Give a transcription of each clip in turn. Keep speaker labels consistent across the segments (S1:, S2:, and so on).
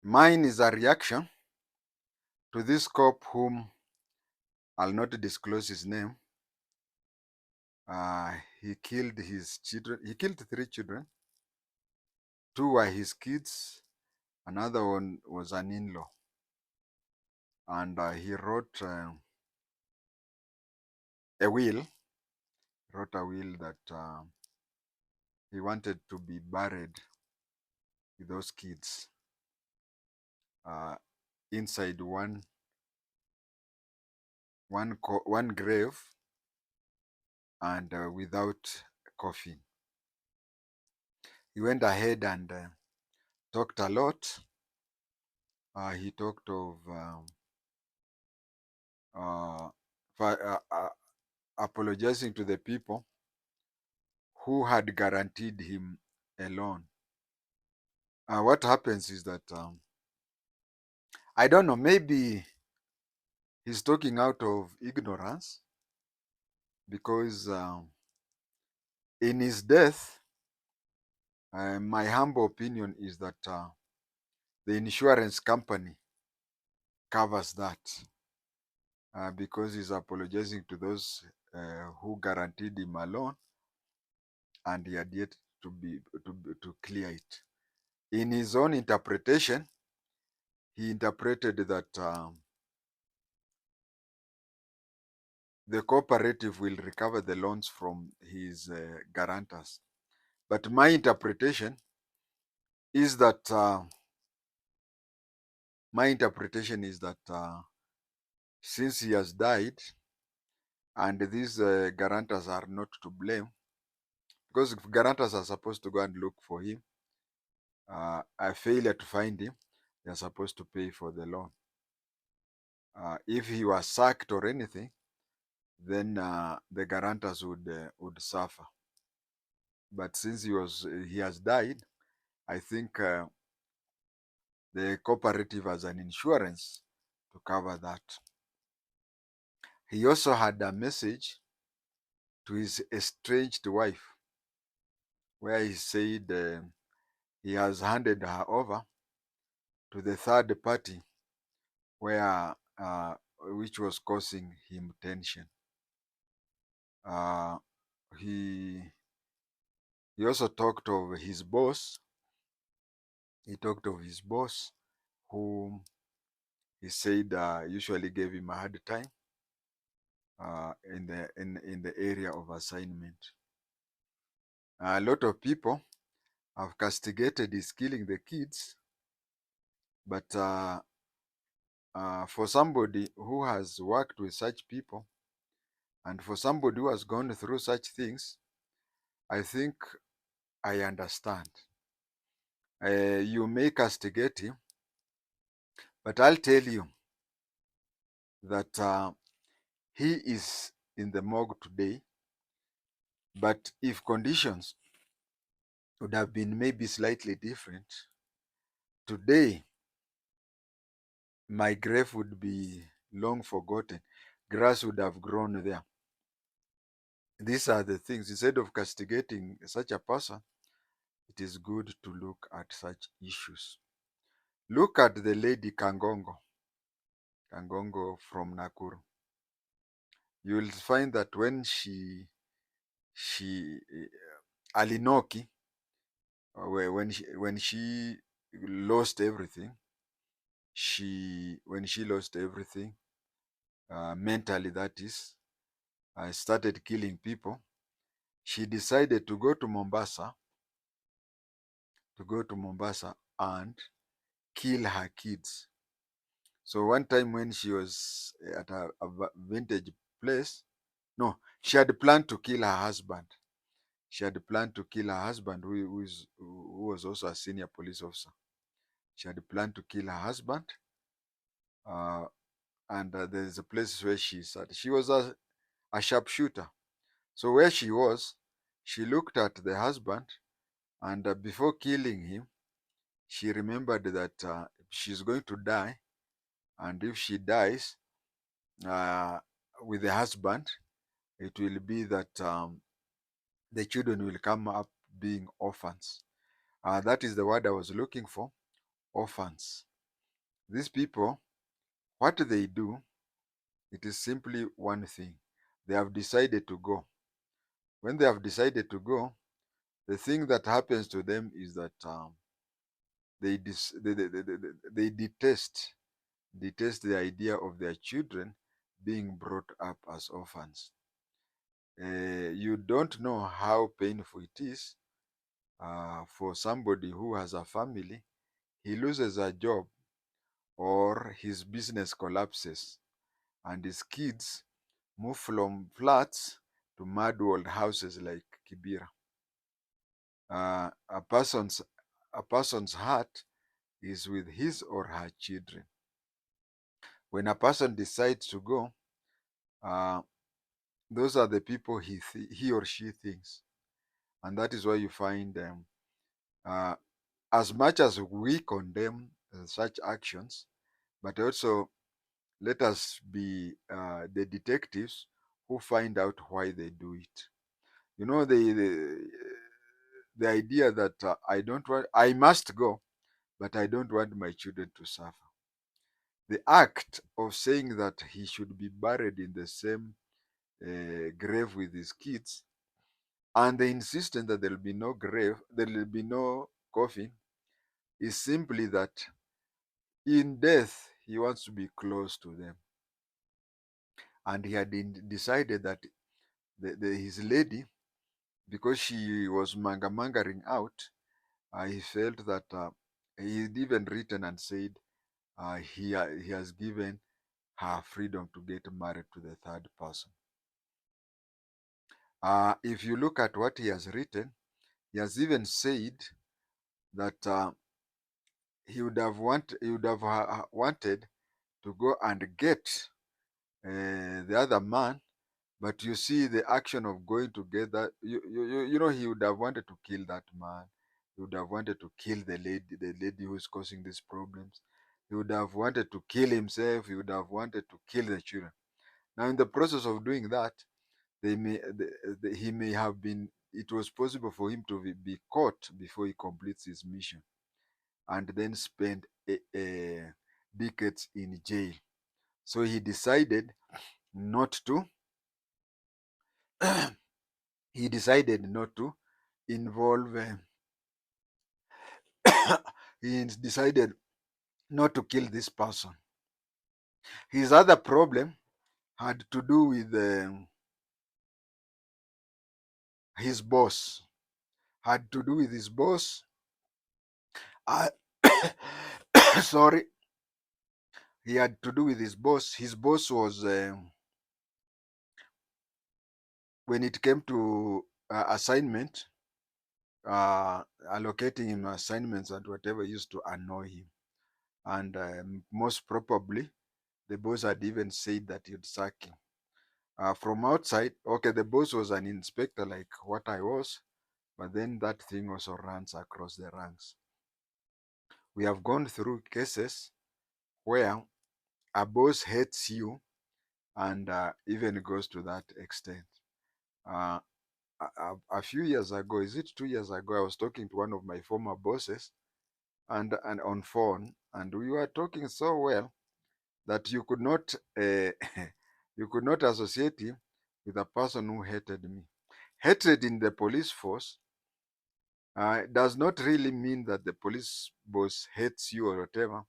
S1: Mine is a reaction to this cop whom I'll not disclose his name. He killed his children. He killed 3 children. 2 were his kids. Another one was an in-law. And he wrote a will. Wrote a will that he wanted to be buried with those kids uh, inside one grave and without coffin. He went ahead and talked a lot. He talked of uh, apologizing to the people who had guaranteed him a loan. What happens is that I don't know, maybe he's talking out of ignorance because in his death, my humble opinion is that the insurance company covers that because he's apologizing to those who guaranteed him a loan and he had yet to clear it. In his own interpretation, he interpreted that the cooperative will recover the loans from his guarantors. But my interpretation is that since he has died and these guarantors are not to blame, because if guarantors are supposed to go and look for him, a failure to find him, they are supposed to pay for the loan. If he was sacked or anything, then the guarantors would suffer. But since he has died, I think the cooperative has an insurance to cover that. He also had a message to his estranged wife where he said he has handed her over to the third party where which was causing him tension. Uh, he he also talked of his boss. He talked of his boss, whom he said usually gave him a hard time in the area of assignment. A lot of people have castigated his killing the kids, but for somebody who has worked with such people and for somebody who has gone through such things, I think I understand. You may castigate him, but I'll tell you that he is in the morgue today. But if conditions would have been maybe slightly different, today my grave would be long forgotten. Grass would have grown there. These are the things. Instead of castigating such a person, it is good to look at such issues. Look at the lady Kangongo from Nakuru. You will find that when she Alinoki, when she lost everything, when she lost everything, mentally that is, started killing people. She decided to go to Mombasa, and kill her kids. So one time when she was at a vintage place, no, she had planned to kill her husband. She had planned to kill her husband, who was also a senior police officer. She had planned to kill her husband, uh, and there's a place where she sat. She was a sharpshooter. So where she was, she looked at the husband, and before killing him, she remembered that she's going to die, and if she dies uh, with the husband, it will be that the children will come up being orphans. That is the word I was looking for, orphans. These people, what they do, it is simply one thing. They have decided to go. When they have decided to go, the thing that happens to them is that they detest the idea of their children being brought up as orphans. You don't know how painful it is for somebody who has a family. He loses a job or his business collapses and his kids move from flats to mud walled houses like Kibera. Uh, a person's a person's heart is with his or her children. When a person decides to go, uh, those are the people he or she thinks, and that is why you find uh, as much as we condemn such actions, but also let us be the detectives who find out why they do it. You know, the idea that I must go, but I don't want my children to suffer. The act of saying that he should be buried in the same grave with his kids, and the insistence that there will be no grave, there will be no coffin, is simply that in death he wants to be close to them. And he had decided that his lady, because she was mangering out, he felt that he had even written and said he has given her freedom to get married to the third person. If you look at what he has written, he has even said that he would have wanted to go and get the other man, but you see the action of going together. You know, he would have wanted to kill that man. He would have wanted to kill the lady who is causing these problems. He would have wanted to kill himself. He would have wanted to kill the children. Now, in the process of doing that, he may have been. It was possible for him to be caught before he completes his mission, and then spend decades in jail. So he decided not to. He decided not to involve. He decided not to kill this person. His other problem had to do with his boss. Had to do with his boss. Uh, sorry, he had to do with his boss. His boss was when it came to assignment, allocating him assignments and whatever used to annoy him. And most probably, the boss had even said that he'd sack him. From outside, okay, the boss was an inspector like what I was, but then that thing also runs across the ranks. We have gone through cases where a boss hates you and even goes to that extent. Uh, a few years ago, is it 2 years ago, I was talking to one of my former bosses and on phone, and we were talking so well that you could not you could not associate him with a person who hated me. Hatred in the police force does not really mean that the police boss hates you or whatever.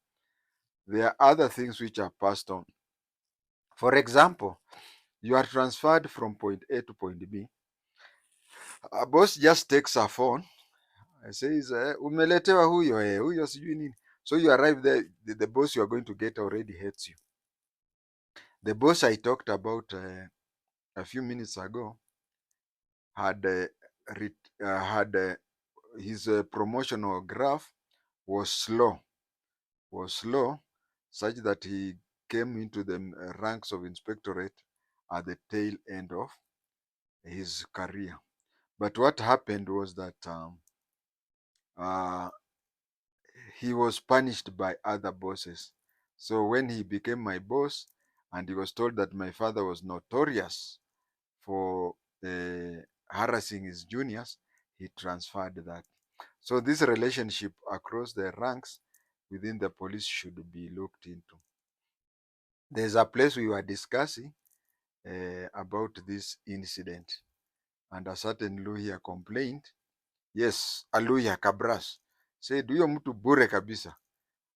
S1: There are other things which are passed on. For example, you are transferred from point A to point B. A boss just takes a phone and says, umeletewa huyo, huyo sijui nini. So you arrive there, the boss you are going to get already hates you. The boss I talked about a few minutes ago had his promotional graph was slow, such that he came into the ranks of inspectorate at the tail end of his career. But what happened was that uh, he was punished by other bosses. So when he became my boss, and he was told that my father was notorious for harassing his juniors, he transferred that. So this relationship across the ranks within the police should be looked into. There's a place we were discussing about this incident, and a certain lawyer complained. Yes, a lawyer Kabras said huyo mtu bure kabisa,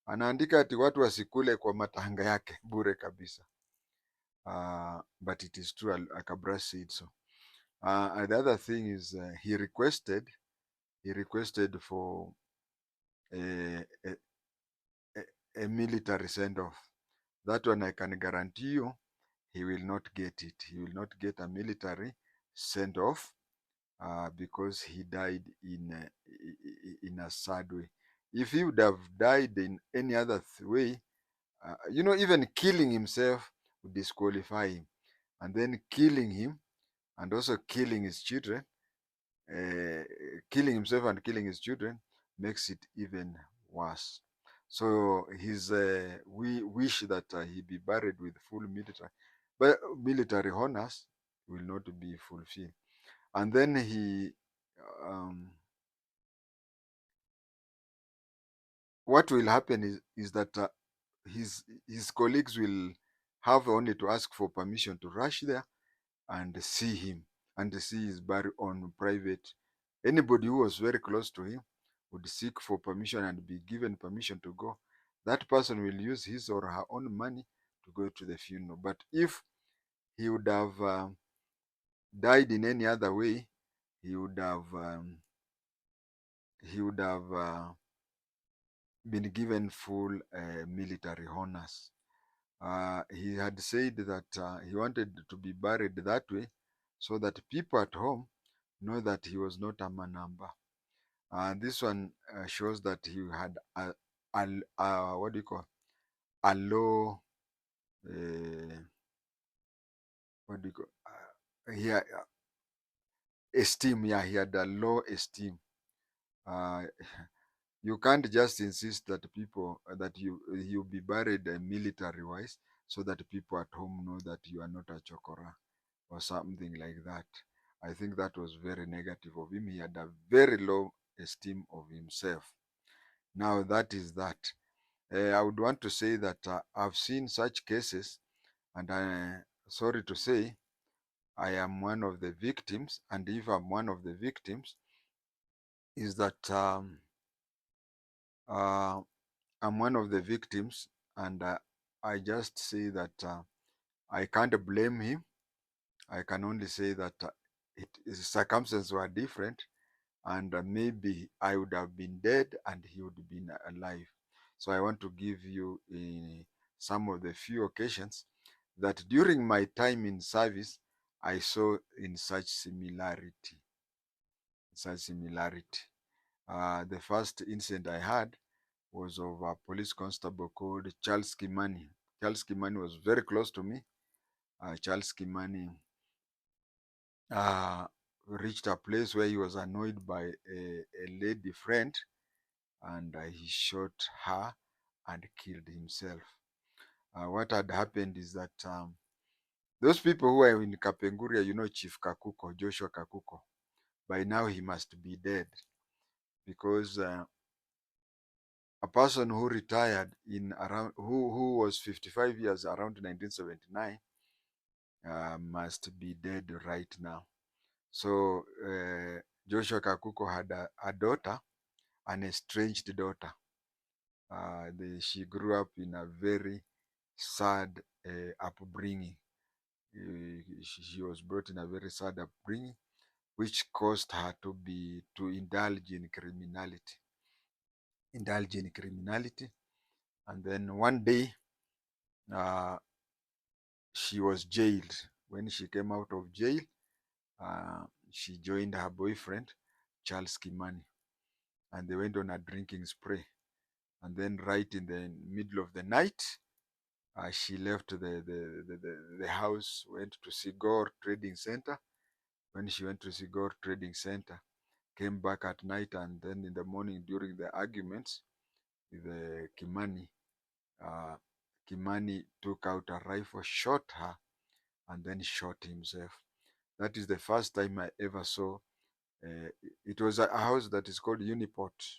S1: anaandika ati watu wasikule kwa matanga yake bure kabisa. But it is true, Kabras said so. And the other thing is he requested for a, a, a military send-off. That one I can guarantee you he will not get it. He will not get a military send-off because he died in a sad way. If he would have died in any other way, even killing himself would disqualify him. And then killing him and also killing his children, killing himself and killing his children makes it even worse. So his we wish that he be buried with full military honors will not be fulfilled. And then um, what will happen is that his colleagues will have only to ask for permission to rush there and see him and see his body on private. Anybody who was very close to him would seek for permission and be given permission to go. That person will use his or her own money to go to the funeral. But if he would have died in any other way, he would have been given full military honors. He had said that he wanted to be buried that way so that people at home know that he was not a manamba. This one shows that he had what do you call, a low what do you call he had, esteem. Yeah, he had a low esteem. Uh, you can't just insist that people that you be buried military wise so that people at home know that you are not a chokora or something like that. I think that was very negative of him. He had a very low esteem of himself. Now that is that. I would want to say that I've seen such cases, and sorry to say, I am one of the victims. And if I'm one of the victims, is that uh, I'm one of the victims, and I just say that I can't blame him. I can only say that his circumstances were different, and maybe I would have been dead and he would have been alive. So I want to give you some of the few occasions that during my time in service I saw in such similarity. The first incident I had was of a police constable called Charles Kimani. Charles Kimani was very close to me. Charles Kimani uh, reached a place where he was annoyed by a lady friend, and he shot her and killed himself. What had happened is that those people who are in Kapenguria, Chief Kakuko, Joshua Kakuko, by now he must be dead because a person who retired in around who was 55 years around 1979 must be dead right now. So Joshua Kakuko had a daughter, an estranged daughter. She grew up in a very sad upbringing. She was brought in a very sad upbringing, which caused her to indulge in criminality. And then one day, uh, she was jailed. When she came out of jail, she joined her boyfriend, Charles Kimani, and they went on a drinking spree. And then, right in the middle of the night, she left the house, went to Sigor Trading Center. When she went to Sigor Trading Center, came back at night, and then in the morning during the arguments with Kimani, uh, Kimani took out a rifle, shot her, and then shot himself. That is the first time I ever saw. It was a house that is called Uniport.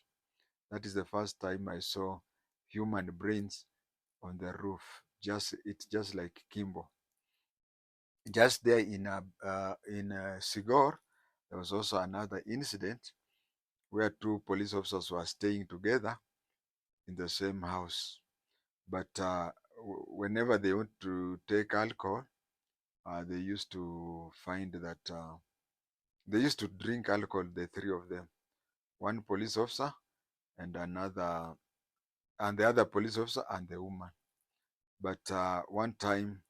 S1: That is the first time I saw human brains on the roof. It's just like Kimbo. Just there in Sigor, there was also another incident where two police officers were staying together in the same house. But whenever they want to take alcohol, they used to find that they used to drink alcohol, the three of them, one police officer and another, and the other police officer and the woman. But one time,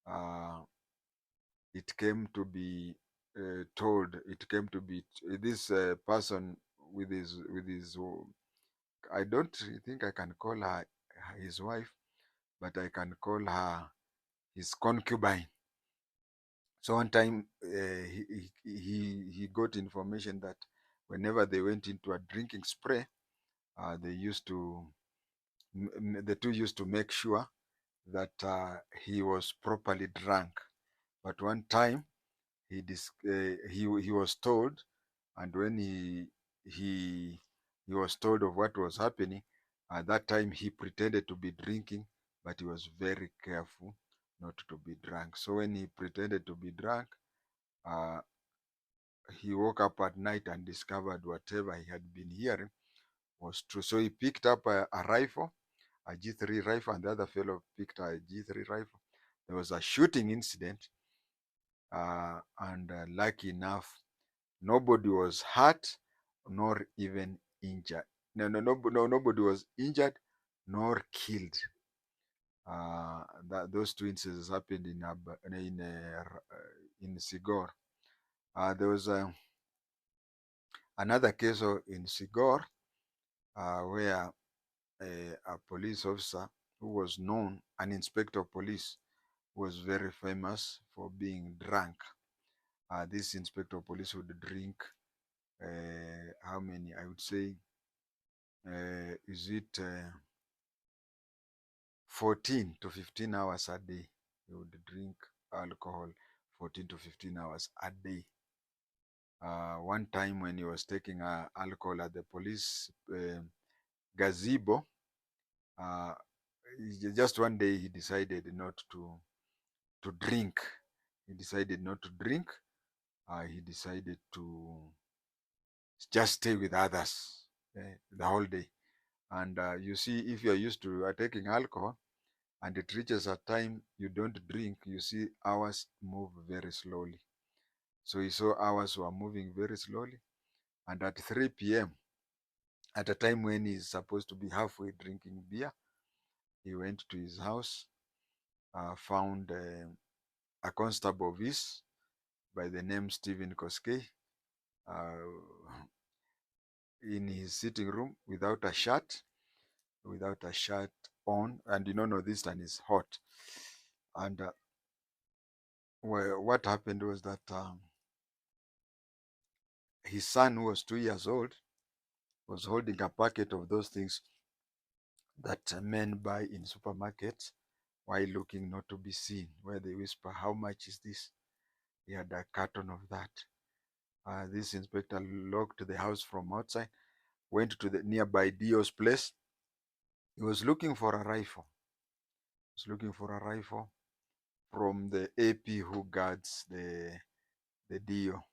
S1: uh, it came to be it came to be this person with his I don't think I can call her his wife, but I can call her his concubine. So one time he got information that whenever they went into a drinking spree, they used to the two used to make sure that he was properly drunk. But one time he was told, and when he was told of what was happening, at that time he pretended to be drinking, but he was very careful not to be drunk. So when he pretended to be drunk, uh, he woke up at night and discovered whatever he had been hearing was true. So he picked up a rifle, a G3 rifle, and the other fellow picked a G3 rifle. There was a shooting incident, and lucky enough, nobody was hurt nor even injured. Nobody was injured nor killed. Those two incidents happened in Sigor. There was another case in Sigor where a police officer who was known, an inspector of police, was very famous for being drunk. This inspector of police would drink how many? I would say, is it 14 to 15 hours a day? He would drink alcohol 14 to 15 hours a day. One time when he was taking alcohol at the police gazebo, uh, just one day he decided not to drink. He decided not to drink. He decided to just stay with others the whole day. And you see, if you're used to taking alcohol and it reaches a time you don't drink, you see hours move very slowly. So he saw hours were moving very slowly. And at 3 p.m., at a time when he's supposed to be halfway drinking beer, he went to his house, found a constable of his by the name Stephen Koskei in his sitting room without a shirt on. And you know, this time is hot. And what happened was that his son, who was 2 years old, was holding a packet of those things that men buy in supermarkets while looking not to be seen, where they whisper, "How much is this?" He had a carton of that. This inspector locked the house from outside, went to the nearby Dio's place. He was looking for a rifle. He was looking for a rifle from the AP who guards the Dio.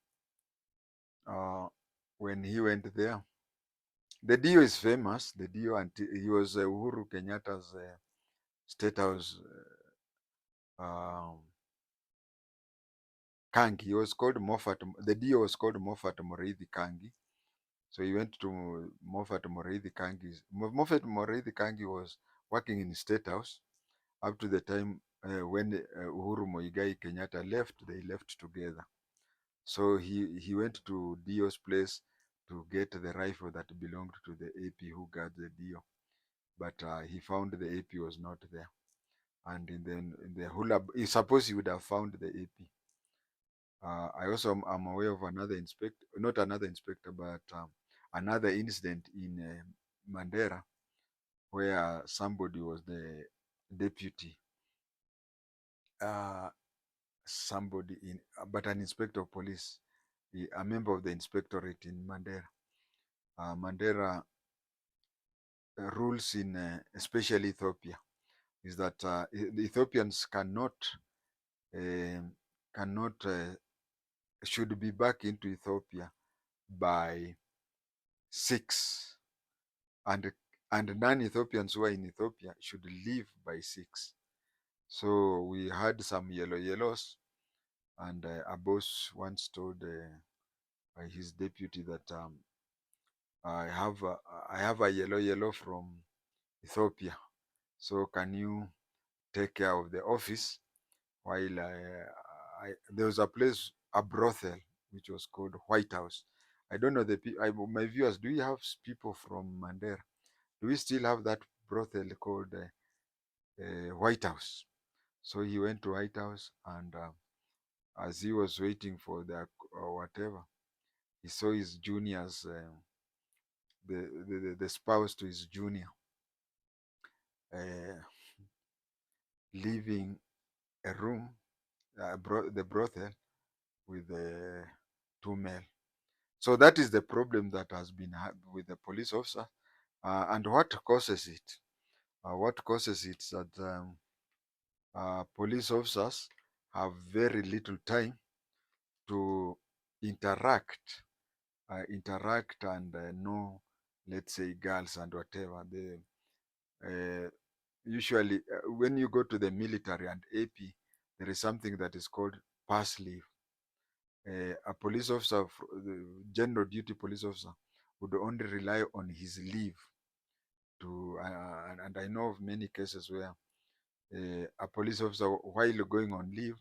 S1: When he went there, the Dio is famous. The Dio, and he was Uhuru Kenyatta's State House Kangi. He was called Moffat. The Dio was called Moffat Moreithi Kangi. So he went to Moffat Moreithi Kangi. Moffat Moreithi Kangi was working in State House up to the time when Uhuru Muigai Kenyatta left. They left together. So he went to Dio's place to get the rifle that belonged to the AP who guards the Dio. But he found the AP was not there. And in the hula, he supposed he would have found the AP. I also am aware of another inspector, not another inspector, but another incident in Mandera where somebody was the deputy, uh, somebody in, but an inspector of police, a member of the inspectorate in Mandera. Mandera rules in especially Ethiopia is that the Ethiopians um cannot should be back into Ethiopia by 6, and non-Ethiopians who are in Ethiopia should leave by 6. So we had some yellows, and a boss once told by his deputy that I have a yellow from Ethiopia. So can you take care of the office while there was a place, a brothel, which was called White House. I don't know my viewers. Do you have people from Mandera? Do we still have that brothel called White House? So he went to White House, and as he was waiting for the whatever, he saw his juniors, the spouse to his junior, uh, leaving a room, the brothel, with two male. So that is the problem that has been with the police officer, and what causes it? What causes it is that police officers have very little time to interact, and know, let's say, girls and whatever. Uh, Usually, when you go to the military and AP, there is something that is called pass leave. A police officer, the general duty police officer, would only rely on his leave to, and I know of many cases where a police officer, while going on leave,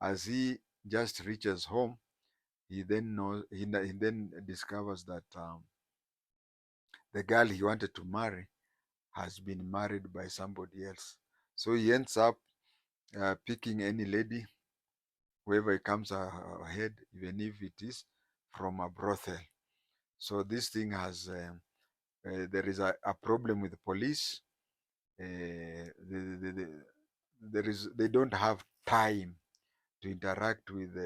S1: as he just reaches home, he then knows, he then discovers that the girl he wanted to marry has been married by somebody else. So he ends up picking any lady, whoever comes ahead, even if it is from a brothel. So this thing has, there is a problem with the police. They don't have time to interact with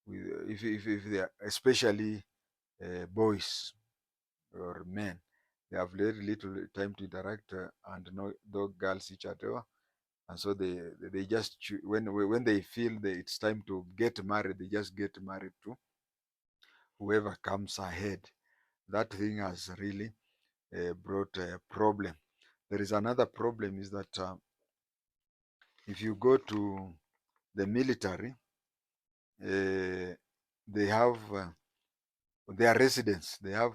S1: if they are, especially boys or men. They have very little time to interact and know those girls each other, and so they just when they feel that it's time to get married, they just get married to whoever comes ahead. That thing has really brought a problem. There is another problem is that if you go to the military, they have their residence. They have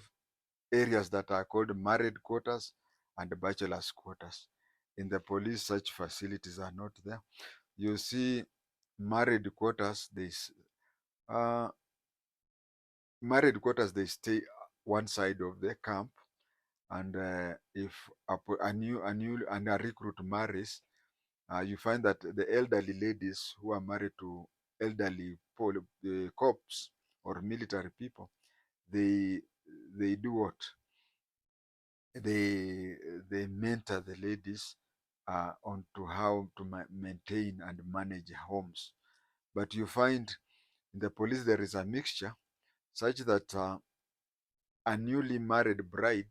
S1: areas that are called married quarters and bachelors quarters. In the police, such facilities are not there. You see, married quarters. Uh, married quarters. They stay one side of the camp, and if a recruit marries, you find that the elderly ladies who are married to elderly cops or military people, they they do what? They they mentor the ladies onto how to maintain and manage homes. But you find in the police there is a mixture such that a newly married bride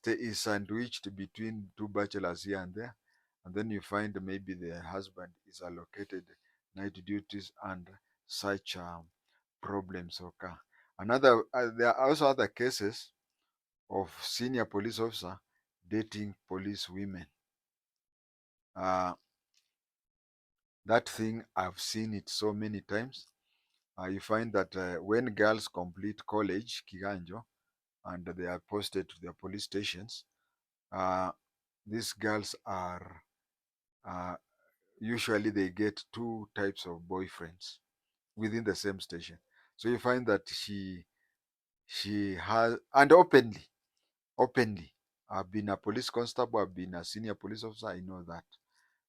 S1: is sandwiched between two bachelors here and there, and then you find maybe the husband is allocated night duties, and such problems occur. There are also other cases of senior police officer dating police women. Uh, that thing, I've seen it so many times. You find that when girls complete college, Kiganjo, and they are posted to their police stations, uh, these girls are uh, usually they get two types of boyfriends within the same station. So you find that she has, and openly, I've been a police constable, I've been a senior police officer, I know that.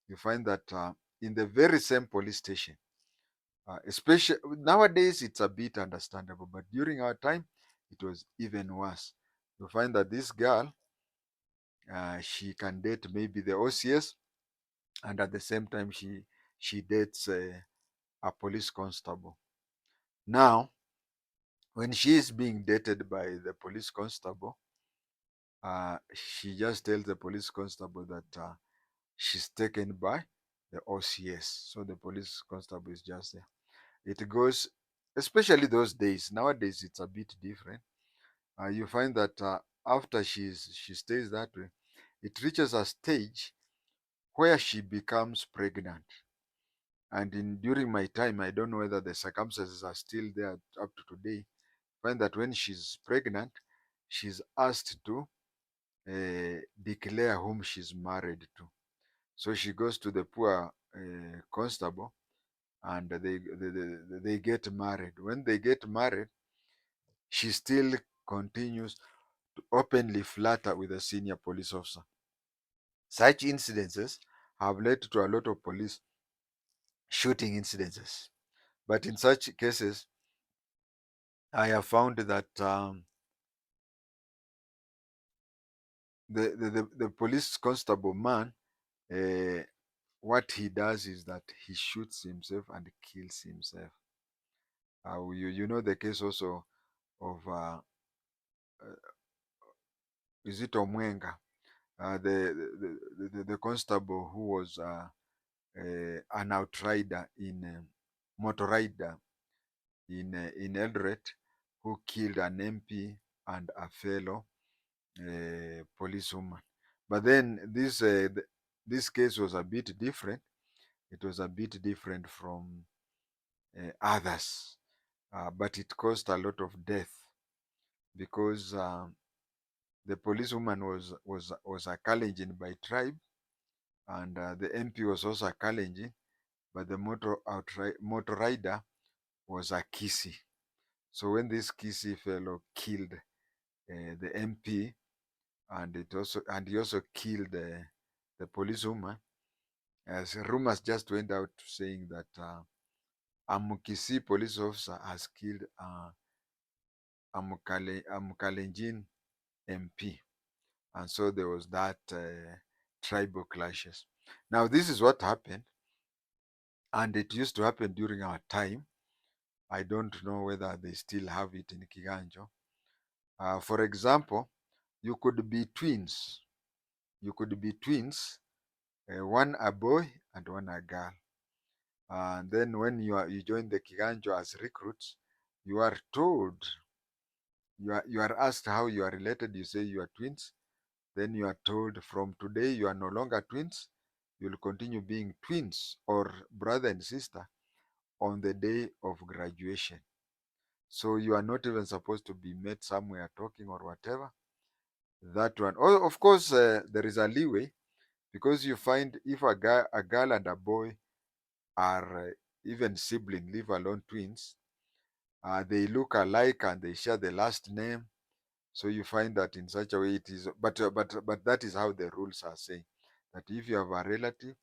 S1: You find that in the very same police station, especially nowadays, it's a bit understandable, but during our time, it was even worse. You find that this girl, she can date maybe the OCS, and at the same time, she dates a police constable. Now, when she is being dated by the police constable, she just tells the police constable that she's taken by the OCS. So the police constable is just there. It goes, especially those days. Nowadays, it's a bit different. You find that after she stays that way, it reaches a stage where she becomes pregnant. And during my time, I don't know whether the circumstances are still there up to today. Find that when she's pregnant, she's asked to declare whom she's married to. So she goes to the poor constable, and they get married. When they get married, she still continues to openly flatter with a senior police officer. Such incidences have led to a lot of police shooting incidences. But in such cases, I have found that the police constable man, uh, what he does is that he shoots himself and kills himself. You know the case also of is it Omwenga, the constable who was an outrider in motor rider in Eldoret, who killed an MP and a fellow policewoman. But then this case was a bit different. It was a bit different from others, but it caused a lot of death because the policewoman was a Kalenjin by tribe, and the MP was also a Kalenjin, but the motor rider was a Kisi. So when this Kisi fellow killed the MP, and he also killed the policewoman, as rumors just went out saying that a Mukisi police officer has killed a Mukalenjin MP, and so there was that tribal clashes. Now this is what happened, and it used to happen during our time. I don't know whether they still have it in Kiganjo. For example, you could be twins. You could be twins, one a boy and one a girl. And then when you join the Kiganjo as recruits, you are told, you are asked how you are related. You say you are twins. Then you are told from today you are no longer twins. You'll continue being twins or brother and sister on the day of graduation. So you are not even supposed to be met somewhere talking or whatever. That one. Oh, of course, there is a leeway, because you find if a girl and a boy are even sibling, leave alone twins, they look alike and they share the last name. So you find that in such a way it is, but that is how the rules are saying that if you have a relative,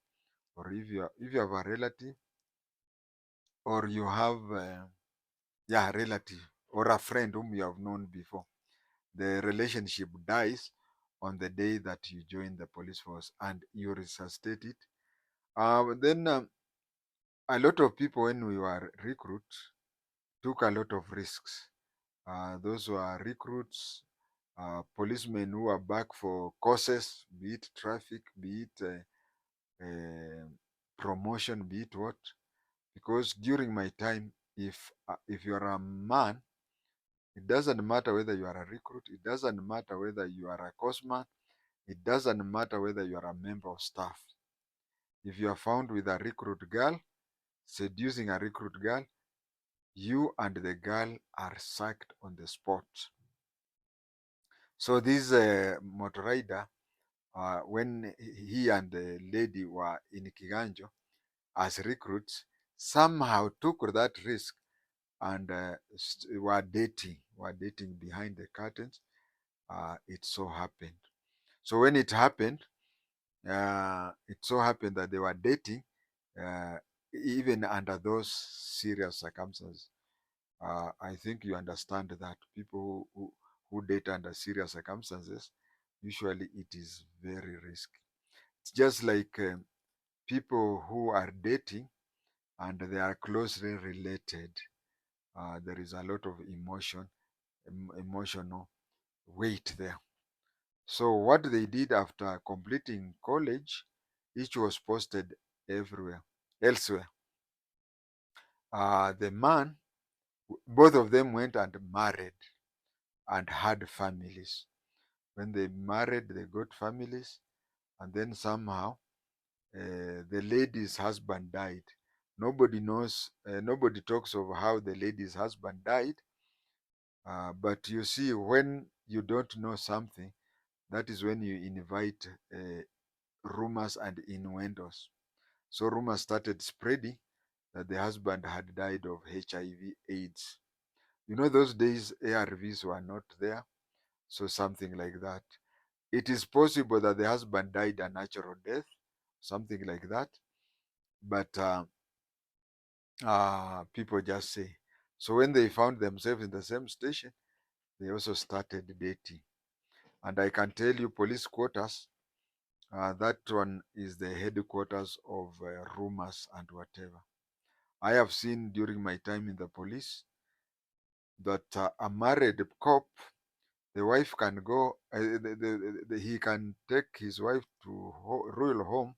S1: or if you have a relative, or you have yeah, a relative or a friend whom you have known before, the relationship dies on the day that you join the police force and you resuscitate it. Then a lot of people, when we were recruits, took a lot of risks. Those who are recruits, policemen who are back for courses, be it traffic, be it promotion, be it what. Because during my time, if you are a man, it doesn't matter whether you are a recruit, it doesn't matter whether you are a courseman, it doesn't matter whether you are a member of staff. If you are found with a recruit girl, seducing a recruit girl, you and the girl are sacked on the spot. So this motor rider, when he and the lady were in Kiganjo as recruits, somehow took that risk and were dating behind the curtains. It so happened. So when it so happened that they were dating, uh, even under those serious circumstances. I think you understand that people who date under serious circumstances, usually it is very risky. It's just like people who are dating and they are closely related. There is a lot of emotional weight there. So what they did after completing college, each was posted everywhere, elsewhere. The man, both of them went and married and had families. When they married, they got families, and then somehow the lady's husband died. Nobody knows, nobody talks of how the lady's husband died. But you see, when you don't know something, that is when you invite rumors and innuendos. So rumors started spreading that the husband had died of HIV/AIDS. You know, those days ARVs were not there, so something like that. It is possible that the husband died a natural death, something like that. But people just say. So when they found themselves in the same station, they also started dating. And I can tell you, police quarters, that one is the headquarters of rumors and whatever. I have seen during my time in the police that a married cop, the wife can go, he can take his wife to royal home,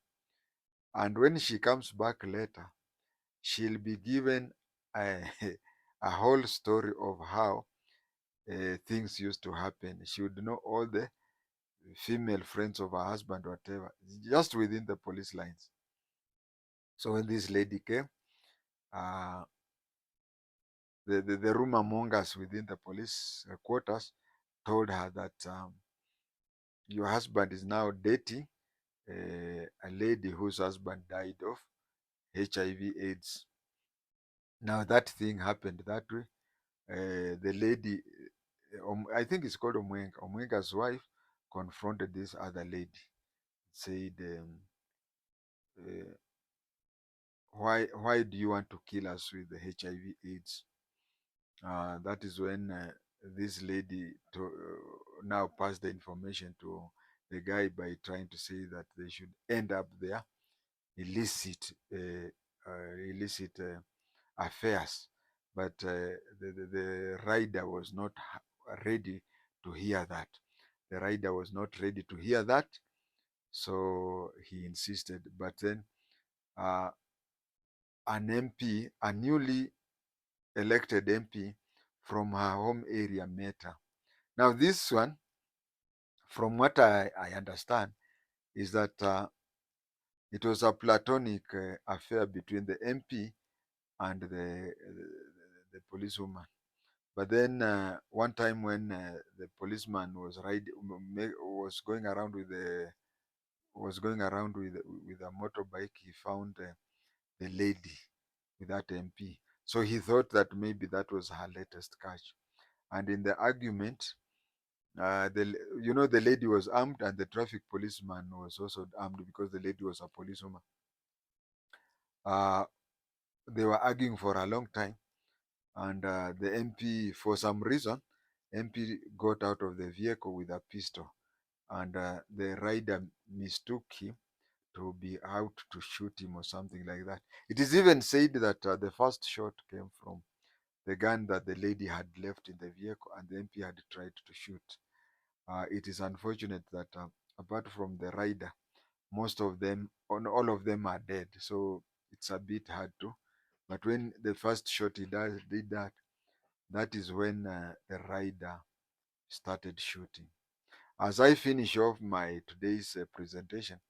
S1: and when she comes back later, she'll be given a, a whole story of how things used to happen. She would know all the female friends of her husband, whatever, just within the police lines. So when this lady came, uh, the rumor mongers within the police quarters told her that your husband is now dating a lady whose husband died of HIV/AIDS. Now that thing happened that way. The lady, I think it's called Omwenga. Omwenga's wife confronted this other lady, said, uh, why do you want to kill us with the HIV/AIDS? That is when this lady now passed the information to the guy by trying to say that they should end up their illicit illicit affairs. But the rider was not ready to hear that. The rider was not ready to hear that, so he insisted. But then uh, an MP, a newly elected MP from her home area, met her. Now, this one, from what I understand, is that it was a platonic affair between the MP and the policewoman. But then one time when the policeman was going around with a motorbike, he found the lady with that MP. So he thought that maybe that was her latest catch. And in the argument, the lady was armed, and the traffic policeman was also armed because the lady was a policewoman. Uh, they were arguing for a long time, and the MP, for some reason, MP got out of the vehicle with a pistol, and the rider mistook him to be out to shoot him or something like that. It is even said that the first shot came from the gun that the lady had left in the vehicle, and the MP had tried to shoot. It is unfortunate that apart from the rider, most of them, all of them are dead. So it's a bit hard to. But when the first shot did that, that is when the rider started shooting. As I finish off my today's presentation,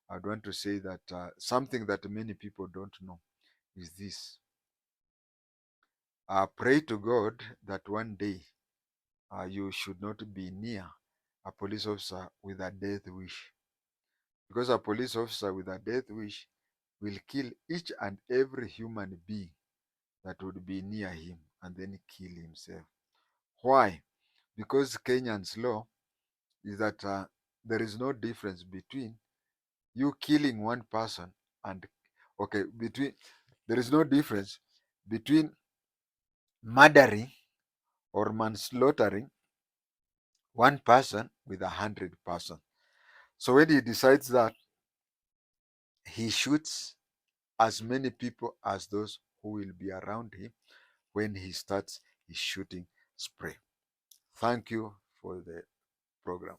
S1: I'd want to say that something that many people don't know is this. Pray to God that one day you should not be near a police officer with a death wish. Because a police officer with a death wish will kill each and every human being that would be near him and then kill himself. Why? Because Kenyan's law is that there is no difference between you killing one person and, okay, there is no difference between murdering or manslaughtering one person with 100%. So when he decides that, he shoots as many people as those who will be around him when he starts his shooting spree. Thank you for the program.